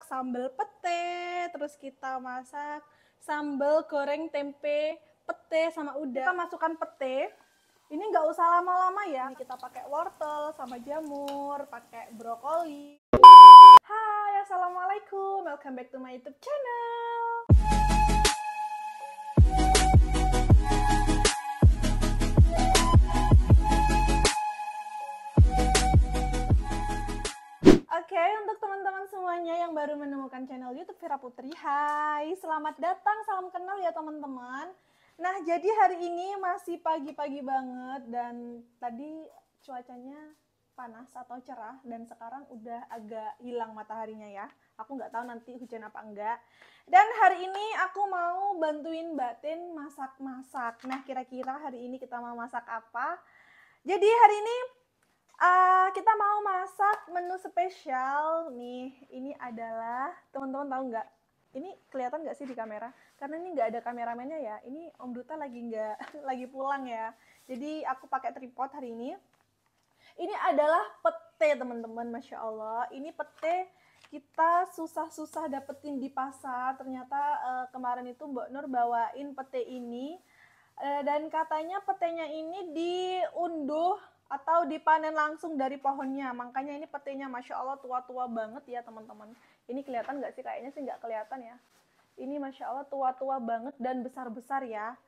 sambal pete, terus kita masak sambal goreng tempe pete sama udang. Kita masukkan pete. Ini nggak usah lama-lama ya. Ini kita pakai wortel sama jamur, pakai brokoli. Hai, assalamualaikum. Welcome back to my YouTube channel. Oke, untuk teman-teman semuanya yang baru menemukan channel YouTube Vira Putri, hai, selamat datang, salam kenal ya teman-teman. Nah, jadi hari ini masih pagi-pagi banget dan tadi cuacanya panas atau cerah dan sekarang udah agak hilang mataharinya ya. Aku nggak tahu nanti hujan apa enggak. Dan hari ini aku mau bantuin Mbak Tin masak-masak. Nah, kira-kira hari ini kita mau masak apa? Jadi hari ini kita mau masak menu spesial nih. Ini adalah, teman-teman tahu nggak? Ini kelihatan nggak sih di kamera? Karena ini nggak ada kameramennya ya. Ini Om Duta lagi lagi pulang ya. Jadi aku pakai tripod hari ini. Ini adalah pete teman-teman, masya Allah. Ini pete kita susah-susah dapetin di pasar. Ternyata kemarin itu Mbak Nur bawain pete ini. Dan katanya petenya ini diunduh atau dipanen langsung dari pohonnya. Makanya ini petenya masya Allah tua-tua banget ya teman-teman. Ini kelihatan nggak sih? Kayaknya sih nggak kelihatan ya. Ini masya Allah tua-tua banget dan besar-besar ya.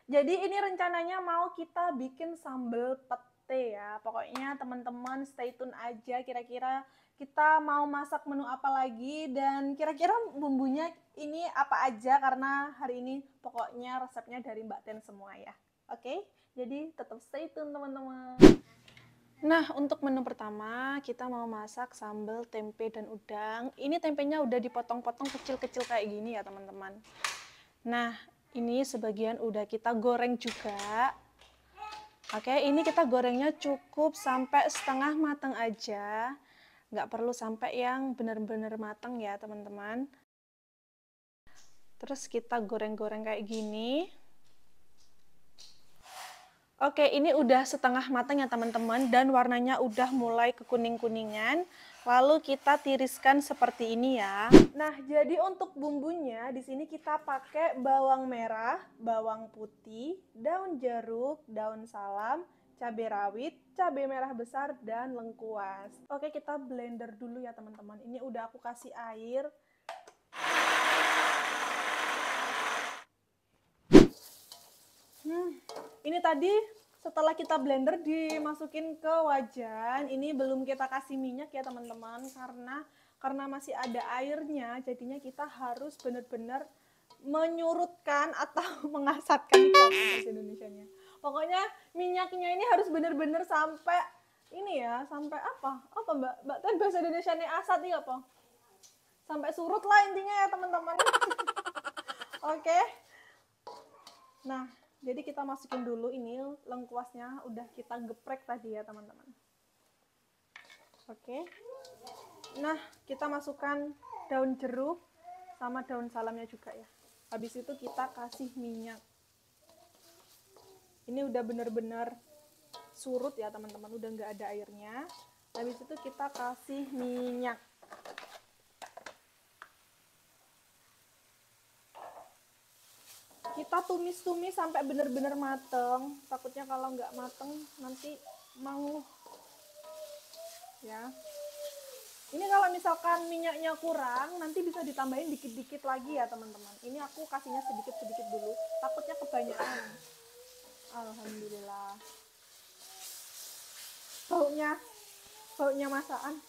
Jadi ini rencananya mau kita bikin sambal pete ya. Pokoknya teman-teman stay tune aja, kira-kira kita mau masak menu apa lagi dan kira-kira bumbunya ini apa aja, karena hari ini pokoknya resepnya dari Mbak Ten semua ya. Oke, jadi tetap stay tune teman-teman. Nah, untuk menu pertama kita mau masak sambal tempe dan udang. Ini tempenya udah dipotong-potong kecil-kecil kayak gini ya teman-teman. Nah, ini sebagian udah kita goreng juga. Oke, ini kita gorengnya cukup sampai setengah matang aja. Nggak perlu sampai yang benar-benar matang ya teman-teman. Terus kita goreng-goreng kayak gini. Oke, ini udah setengah matang ya teman-teman dan warnanya udah mulai kekuning-kuningan. Lalu kita tiriskan seperti ini ya. Nah, jadi untuk bumbunya di sini kita pakai bawang merah, bawang putih, daun jeruk, daun salam, cabai rawit, cabai merah besar dan lengkuas. Oke, kita blender dulu ya teman-teman. Ini udah aku kasih air. Ini tadi setelah kita blender dimasukin ke wajan, ini belum kita kasih minyak ya teman-teman, karena masih ada airnya, jadinya kita harus benar-benar menyurutkan atau mengasatkan bahasa Indonesianya. Pokoknya minyaknya ini harus benar-benar sampai ini ya, sampai apa Mbak Tan bahasa Indonesianya asat nih apa? Sampai surut lah intinya ya teman-teman. Oke. Nah, jadi kita masukin dulu ini lengkuasnya, udah kita geprek tadi ya teman-teman. Oke. Nah, kita masukkan daun jeruk sama daun salamnya juga ya. Habis itu kita kasih minyak. Ini udah bener-bener surut ya teman-teman, udah nggak ada airnya. Habis itu kita kasih minyak. Kita tumis-tumis sampai bener-bener mateng. Takutnya kalau nggak mateng nanti mau ya. Ini kalau misalkan minyaknya kurang, nanti bisa ditambahin dikit-dikit lagi ya teman-teman. Ini aku kasihnya sedikit-sedikit dulu, takutnya kebanyakan. Alhamdulillah. Baunya masakan,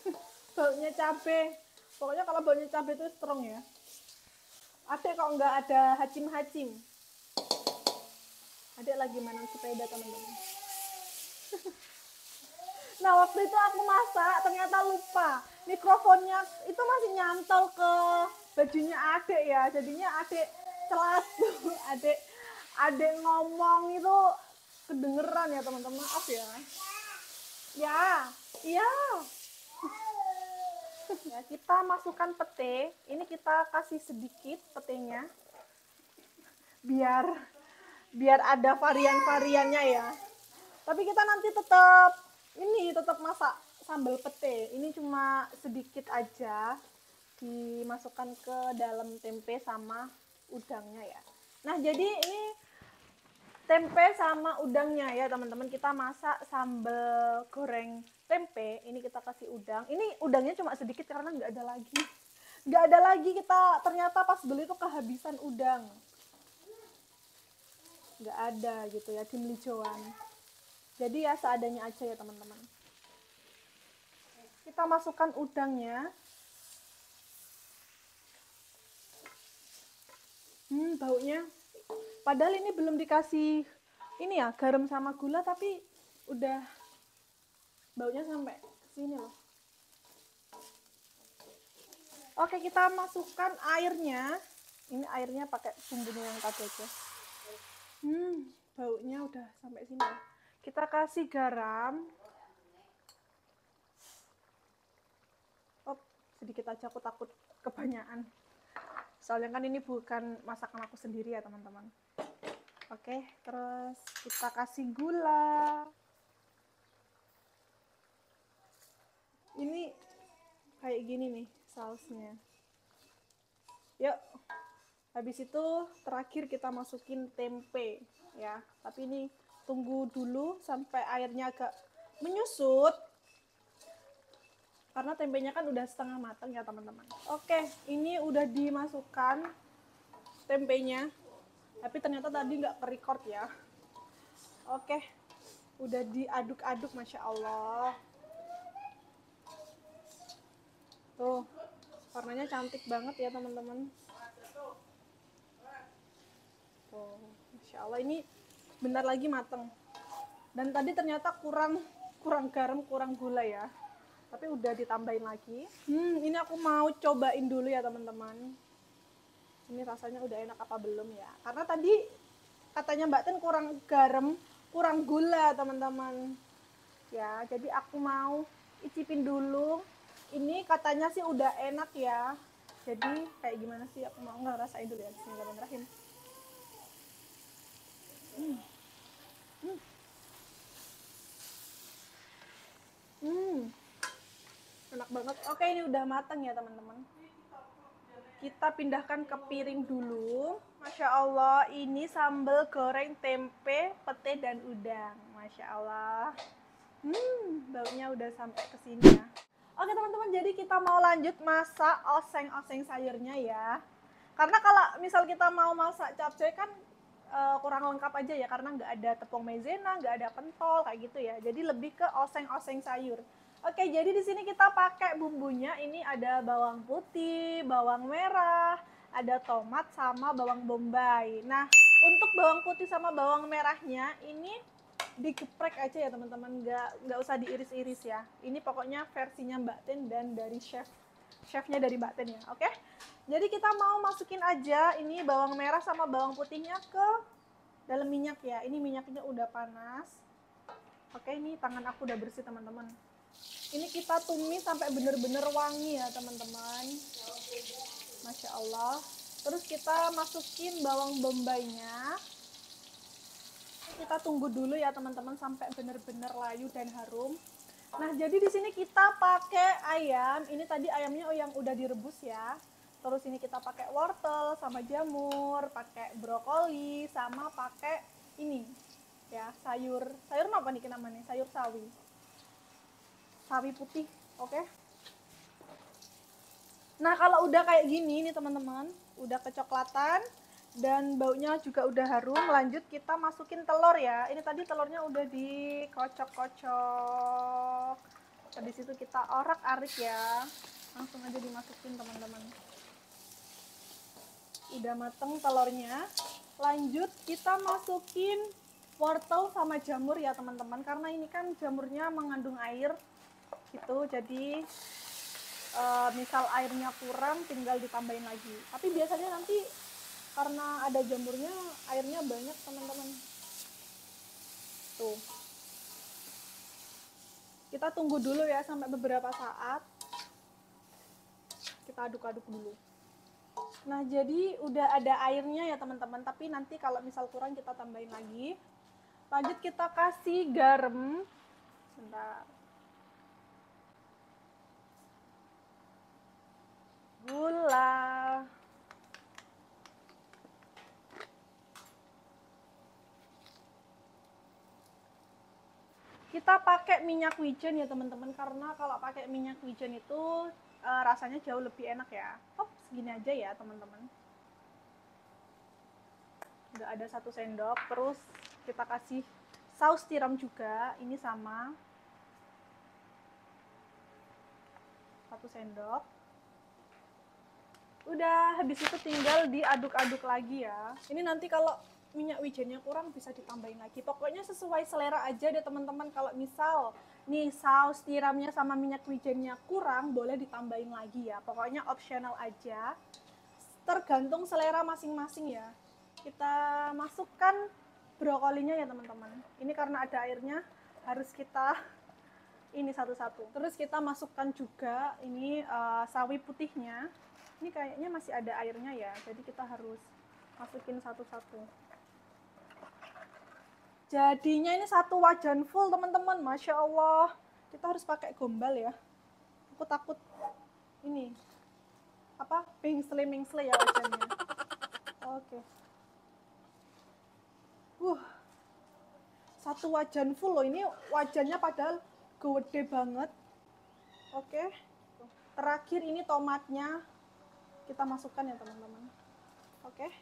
baunya cabai. Pokoknya kalau baunya cabai itu strong ya. Adek kok nggak ada hacim-hacim. Adek lagi main sepeda teman-teman. Nah, waktu itu aku masak ternyata lupa mikrofonnya itu masih nyantol ke bajunya adek ya, jadinya adek celas tuh, adek ngomong itu kedengeran ya teman-teman, maaf ya. Iya. Ya, kita masukkan pete. Ini kita kasih sedikit petenya biar ada varian-variannya ya. Tapi kita nanti tetap masak sambal pete. Ini cuma sedikit aja. dimasukkan ke dalam tempe sama udangnya ya. Nah, jadi ini tempe sama udangnya ya teman-teman, kita masak sambal goreng tempe. Ini kita kasih udang, ini udangnya cuma sedikit karena nggak ada lagi kita ternyata pas beli itu kehabisan udang, nggak ada gitu ya di Melijoan. Jadi ya seadanya aja ya teman-teman. Kita masukkan udangnya. Baunya, padahal ini belum dikasih ini ya garam sama gula, tapi udah baunya sampai sini loh. Oke, kita masukkan airnya. Ini airnya pakai bumbunya yang tadi aja. Baunya udah sampai sini ya. Kita kasih garam. Sedikit aja, aku takut kebanyakan. Soalnya kan ini bukan masakan aku sendiri ya teman-teman. Oke, terus kita kasih gula. Ini kayak gini nih sausnya. Yuk, habis itu terakhir kita masukin tempe ya. Tapi ini tunggu dulu sampai airnya agak menyusut, karena tempenya kan udah setengah matang ya teman-teman. Oke, ini udah dimasukkan tempenya, tapi ternyata tadi nggak ke-record ya. Oke, udah diaduk-aduk, Masya Allah. Tuh, warnanya cantik banget ya teman-teman. Tuh, Masya Allah, ini bentar lagi mateng. Dan tadi ternyata kurang garam, kurang gula ya. Tapi udah ditambahin lagi. Ini aku mau cobain dulu ya teman-teman. Ini rasanya udah enak apa belum ya? Karena tadi katanya Mbak Ten kurang garam, kurang gula teman-teman. Ya, jadi aku mau icipin dulu. Ini katanya sih udah enak ya. Jadi kayak gimana sih? Aku mau ngerasain dulu ya. Bismillahirrahmanirrahim. Enak banget. Oke, ini udah matang ya teman-teman. Kita pindahkan ke piring dulu. Masya Allah, ini sambal goreng tempe, pete, dan udang. Masya Allah. Baunya udah sampai ke sini ya. Oke teman-teman, jadi kita mau lanjut masak oseng-oseng sayurnya ya. Karena kalau misal kita mau masak capcay kan kurang lengkap aja ya, karena nggak ada tepung maizena, nggak ada pentol kayak gitu ya. Jadi lebih ke oseng-oseng sayur. Oke, jadi di sini kita pakai bumbunya. Ini ada bawang putih, bawang merah, ada tomat sama bawang bombay. Nah, untuk bawang putih sama bawang merahnya ini digeprek aja ya teman-teman, nggak usah diiris-iris ya. Ini pokoknya versinya Mbak Ten dan dari chefnya dari Mbak Ten ya. Oke, jadi kita mau masukin aja ini bawang merah sama bawang putihnya ke dalam minyak ya. Ini minyaknya udah panas. Oke, ini tangan aku udah bersih teman-teman. Ini kita tumis sampai bener-bener wangi ya teman-teman. Masya Allah. Terus kita masukin bawang bombaynya. Kita tunggu dulu ya teman-teman sampai bener-bener layu dan harum. Nah, jadi di sini kita pakai ayam. Ini tadi ayamnya yang udah direbus ya. Terus ini kita pakai wortel sama jamur, pakai brokoli sama pakai ini ya, sayur apa nih namanya? Sayur sawi putih. Oke. Nah, kalau udah kayak gini nih teman-teman, udah kecoklatan dan baunya juga udah harum, lanjut kita masukin telur ya. Ini tadi telurnya udah dikocok-kocok. Habis itu kita orak-arik ya. Langsung aja dimasukin teman-teman. Udah mateng telurnya. Lanjut kita masukin wortel sama jamur ya teman-teman, karena ini kan jamurnya mengandung air gitu. Jadi misal airnya kurang tinggal ditambahin lagi. Tapi biasanya nanti karena ada jamurnya airnya banyak teman-teman. Tuh. Kita tunggu dulu ya sampai beberapa saat. Kita aduk-aduk dulu. Nah, jadi udah ada airnya ya teman-teman, tapi nanti kalau misal kurang kita tambahin lagi. Lanjut kita kasih garam. Bentar. gula. Kita pakai minyak wijen ya teman-teman, karena kalau pakai minyak wijen itu rasanya jauh lebih enak ya. Segini aja ya teman-teman. Udah ada 1 sendok, terus kita kasih saus tiram juga, ini sama 1 sendok. Udah, habis itu tinggal diaduk-aduk lagi ya. Ini nanti kalau minyak wijennya kurang bisa ditambahin lagi. Pokoknya sesuai selera aja deh teman-teman. Kalau misal nih saus tiramnya sama minyak wijennya kurang, boleh ditambahin lagi ya. Pokoknya optional aja. Tergantung selera masing-masing ya. Kita masukkan brokolinya ya teman-teman. Ini karena ada airnya, harus kita ini satu-satu. Terus kita masukkan juga ini sawi putihnya. Ini kayaknya masih ada airnya ya, jadi kita harus masukin satu-satu. Jadinya ini 1 wajan full teman-teman, Masya Allah. Kita harus pakai gombal ya. Aku takut ini apa mengsle ya wajannya. Oke. 1 wajan full loh, ini wajannya padahal gede banget. Oke. Terakhir ini tomatnya kita masukkan ya teman-teman. Oke.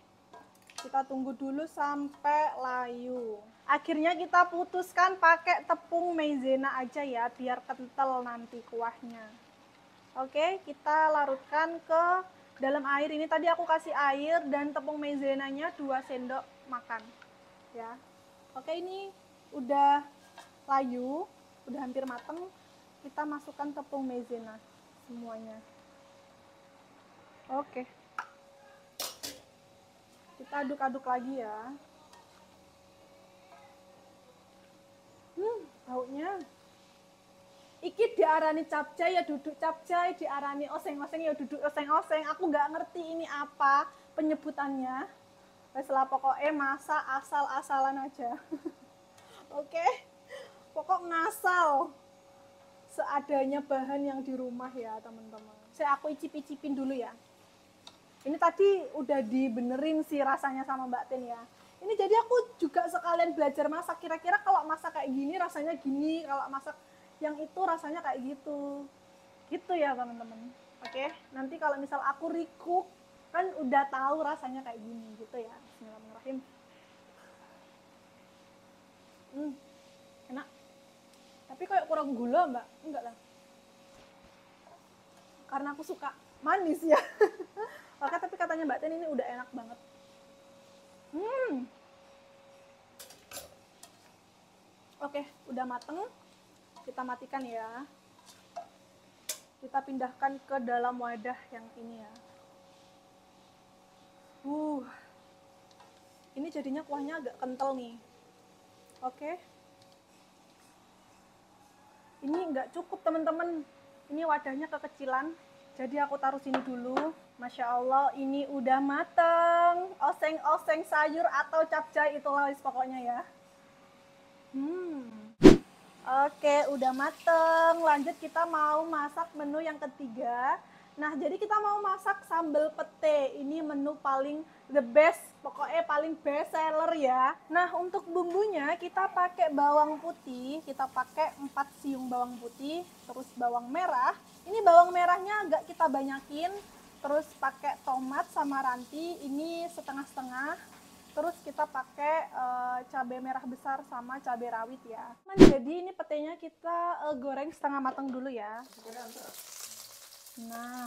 Kita tunggu dulu sampai layu. Akhirnya kita putuskan pakai tepung maizena aja ya, biar kental nanti kuahnya. Oke, kita larutkan ke dalam air. Ini tadi aku kasih air dan tepung maizenanya 2 sendok makan. Ya. Oke, ini udah layu, udah hampir mateng. Kita masukkan tepung maizena semuanya. Oke. Kita aduk-aduk lagi ya. Baunya. Iki diarani capcay ya duduk capcay, diarani oseng-oseng ya duduk oseng-oseng. Aku nggak ngerti ini apa penyebutannya. Wes lah pokoknya masak asal-asalan aja. Oke. Pokok ngasal seadanya bahan yang di rumah ya teman-teman. Aku icip-icipin dulu ya. Ini tadi udah dibenerin sih rasanya sama Mbak Tin ya. Ini jadi aku juga sekalian belajar masak. Kira-kira kalau masak kayak gini rasanya gini, kalau masak yang itu rasanya kayak gitu. Gitu ya teman-teman. Oke, nanti kalau misal aku recook kan udah tahu rasanya kayak gini gitu ya. Bismillahirrahmanirrahim. Enak. Tapi kayak kurang gula Mbak? Enggak lah. Karena aku suka manis ya. Oke, tapi katanya Mbak Tin ini udah enak banget. Oke, udah mateng. Kita matikan ya. Kita pindahkan ke dalam wadah yang ini ya. Ini jadinya kuahnya agak kental nih. Oke. Ini nggak cukup teman-teman. Ini wadahnya kekecilan. Jadi aku taruh sini dulu. Masya Allah, ini udah mateng. Oseng-oseng sayur atau capcay itulah pokoknya ya. Oke, udah mateng. Lanjut kita mau masak menu yang ketiga. Nah, jadi kita mau masak sambal pete. Ini menu paling the best, pokoknya paling best seller ya. Nah, untuk bumbunya kita pakai bawang putih. Kita pakai 4 siung bawang putih, terus bawang merah. Ini bawang merahnya agak kita banyakin. Terus pakai tomat sama ranti, ini setengah-setengah. Terus kita pakai cabai merah besar sama cabai rawit ya. Nah, jadi ini petenya kita goreng setengah matang dulu ya. Nah,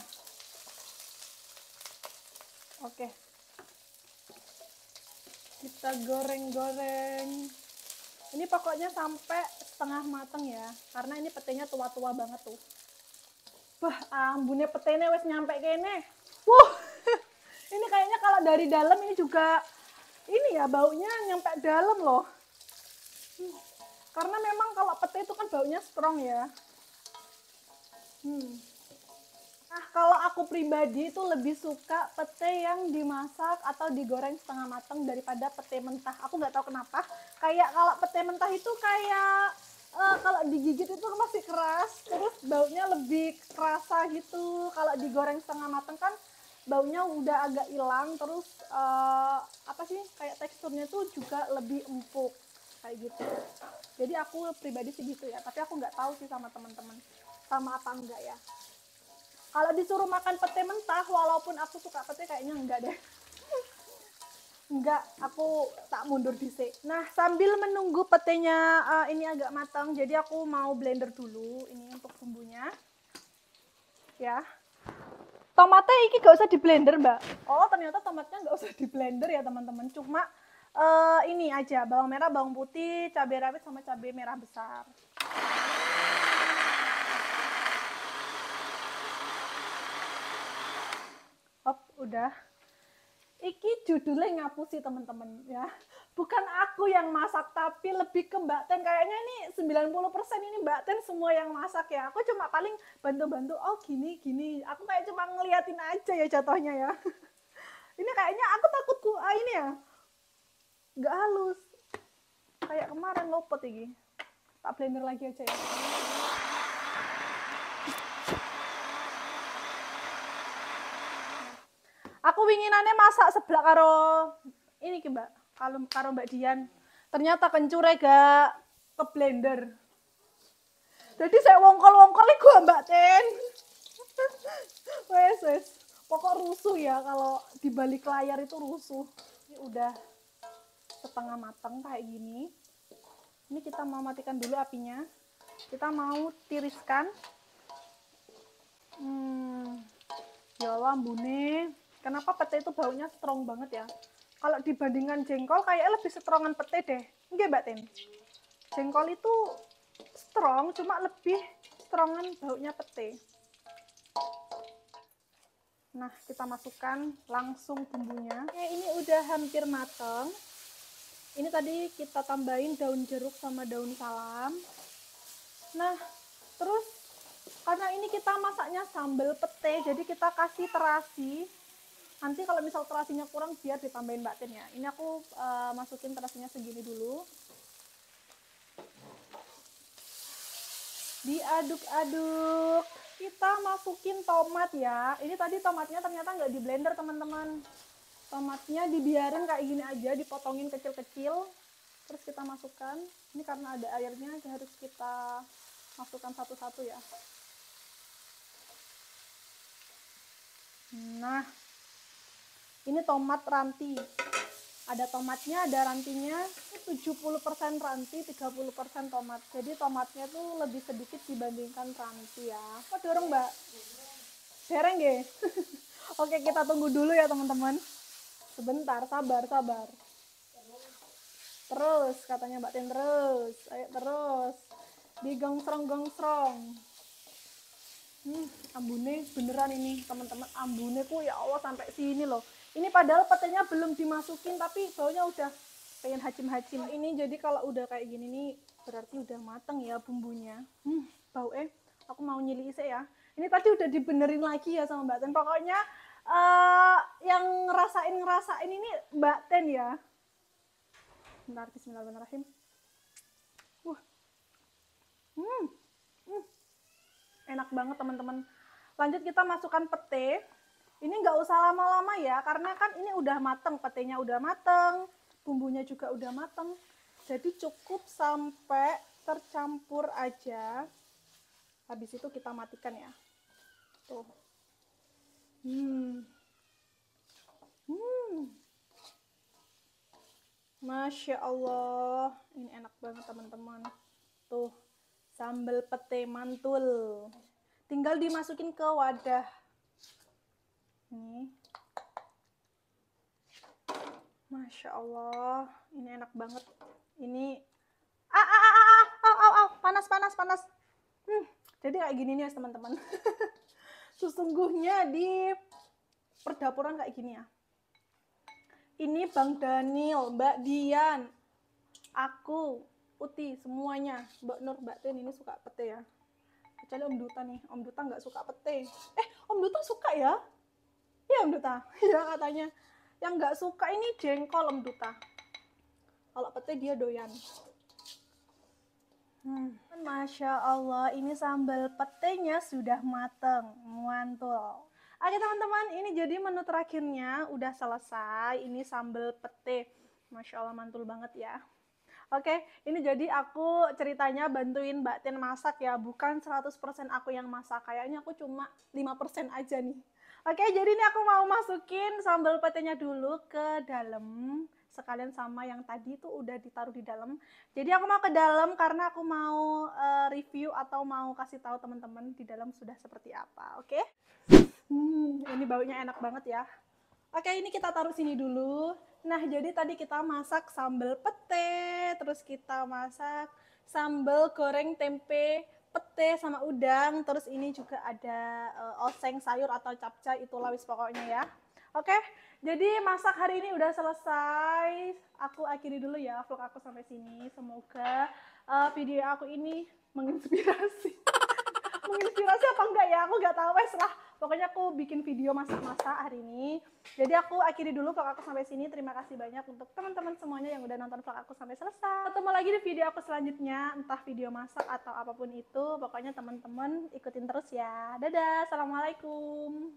oke. Kita goreng-goreng. Ini pokoknya sampai setengah matang ya, karena ini petenya tua-tua banget tuh. Wah, ambune petenya wes nyampe kene. Ini kayaknya kalau dari dalam ini juga ini ya baunya nyampe dalam loh. Karena memang kalau pete itu kan baunya strong ya. Nah, kalau aku pribadi itu lebih suka pete yang dimasak atau digoreng setengah matang daripada pete mentah. Aku nggak tahu kenapa. Kayak kalau pete mentah itu kayak kalau digigit itu masih keras, terus baunya lebih kerasa gitu. Kalau digoreng setengah matang kan baunya udah agak hilang, terus apa sih, kayak teksturnya tuh juga lebih empuk kayak gitu. Jadi aku pribadi sih gitu ya, tapi aku nggak tahu sih sama teman-teman sama apa enggak ya. Kalau disuruh makan pete mentah, walaupun aku suka pete, kayaknya enggak deh. Enggak, aku tak mundur dhisik. Nah, sambil menunggu petenya ini agak matang, jadi aku mau blender dulu ini untuk bumbunya. Ya. Tomatnya iki gak usah di blender, Mbak. Oh, ternyata tomatnya gak usah di blender ya, teman-teman. Cuma ini aja, bawang merah, bawang putih, cabai rawit sama cabai merah besar. Hop, udah. Iki judulnya ngapusi teman-teman ya. Bukan aku yang masak, tapi lebih ke Mbak Ten. Kayaknya ini 90% ini Mbak Ten semua yang masak ya. Aku cuma paling bantu-bantu, oh gini. Aku kayak cuma ngeliatin aja ya jatuhnya ya. Ini kayaknya aku takut ini ya. Nggak halus. Kayak kemarin lopot ini. Tak blender lagi aja ya. Aku winginannya masak seblak karo ini ki Mbak, karo Mbak Dian. Ternyata kencure gak ke blender. Jadi saya wongkol-wongkol gua Mbak Ten. wes. Pokok rusuh ya, kalau di balik layar itu rusuh. Ini udah setengah matang kayak gini. Ini kita mau matikan dulu apinya. Kita mau tiriskan. Ya Allah, ambune. Kenapa pete itu baunya strong banget ya? Kalau dibandingkan jengkol kayaknya lebih strongan pete deh. Enggak Mbak Ten? Jengkol itu strong, cuma lebih strongan baunya pete. Nah, kita masukkan langsung bumbunya. Oke, ini udah hampir mateng. Ini tadi kita tambahin daun jeruk sama daun salam. Nah, terus karena ini kita masaknya sambal pete, jadi kita kasih terasi. Nanti kalau misal terasinya kurang, biar ditambahin Mbak Ten ya. Ini aku masukin terasinya segini dulu. Diaduk-aduk. Kita masukin tomat ya. Ini tadi tomatnya ternyata nggak di blender teman-teman. Tomatnya dibiarin kayak gini aja, dipotongin kecil-kecil. Terus kita masukkan. Ini karena ada airnya, harus kita masukkan satu-satu ya. Nah, ini tomat ranti. Ada tomatnya, ada rantinya. 70% ranti, 30% tomat. Jadi tomatnya tuh lebih sedikit dibandingkan ranti ya. Kok dorong Mbak? Dereng nggih? Oke, kita tunggu dulu ya teman-teman. Sebentar, sabar. Terus, katanya Mbak Ten, terus. Ayo terus. Digongsrong-gongsrong. Ambune beneran ini teman-teman, ambune ku ya Allah sampai sini loh. Ini padahal petenya belum dimasukin, tapi baunya udah pengen hacim-hacim. Ini jadi kalau udah kayak gini nih berarti udah mateng ya bumbunya. Bau aku mau nyili isi ya. Ini tadi udah dibenerin lagi ya sama Mbak Ten. Pokoknya yang ngerasain ini Mbak Ten ya. Bentar, bismillahirrahmanirrahim. Enak banget teman-teman. Lanjut kita masukkan pete. Ini nggak usah lama-lama ya, karena kan ini udah mateng, petenya udah mateng, bumbunya juga udah mateng. Jadi cukup sampai tercampur aja. Habis itu kita matikan ya. Tuh. Masya Allah, ini enak banget teman-teman. Tuh, sambal pete mantul. Tinggal dimasukin ke wadah. Nih. Masya Allah, ini enak banget. Ini panas. Jadi kayak gini nih teman-teman. Sesungguhnya di perdapuran kayak gini ya. Ini Bang Daniel, Mbak Dian, aku, Uti, semuanya, Mbak Nur, Mbak Ten ini suka pete ya. Kecuali Om Duta nih, Om Duta nggak suka pete. Om Duta suka ya? Iya Om Duta, ya katanya. Yang nggak suka ini jengkol Om Duta. Kalau pete dia doyan. Masya Allah, ini sambal petenya sudah mateng, mantul. Oke teman-teman, ini jadi menu terakhirnya udah selesai. Ini sambal pete, Masya Allah mantul banget ya. Oke, ini jadi aku ceritanya bantuin Mbak Tin masak ya, bukan 100% aku yang masak, kayaknya aku cuma 5% aja nih. Oke, jadi ini aku mau masukin sambal petenya dulu ke dalam, sekalian sama yang tadi tuh udah ditaruh di dalam. Jadi aku mau ke dalam karena aku mau review atau mau kasih tahu teman-teman di dalam sudah seperti apa, oke? Ini baunya enak banget ya. Oke, ini kita taruh sini dulu. Nah, jadi tadi kita masak sambal pete, terus kita masak sambal goreng tempe pete sama udang, terus ini juga ada oseng sayur atau capcay, itulah wis pokoknya ya. Oke, jadi masak hari ini udah selesai. Aku akhiri dulu ya vlog aku sampai sini. Semoga video aku ini menginspirasi. Menginspirasi apa enggak ya? Aku nggak tahu wes lah. Pokoknya aku bikin video masak-masak hari ini. Jadi aku akhiri dulu vlog aku sampai sini. Terima kasih banyak untuk teman-teman semuanya yang udah nonton vlog aku sampai selesai. Ketemu lagi di video aku selanjutnya, entah video masak atau apapun itu. Pokoknya teman-teman ikutin terus ya. Dadah, assalamualaikum.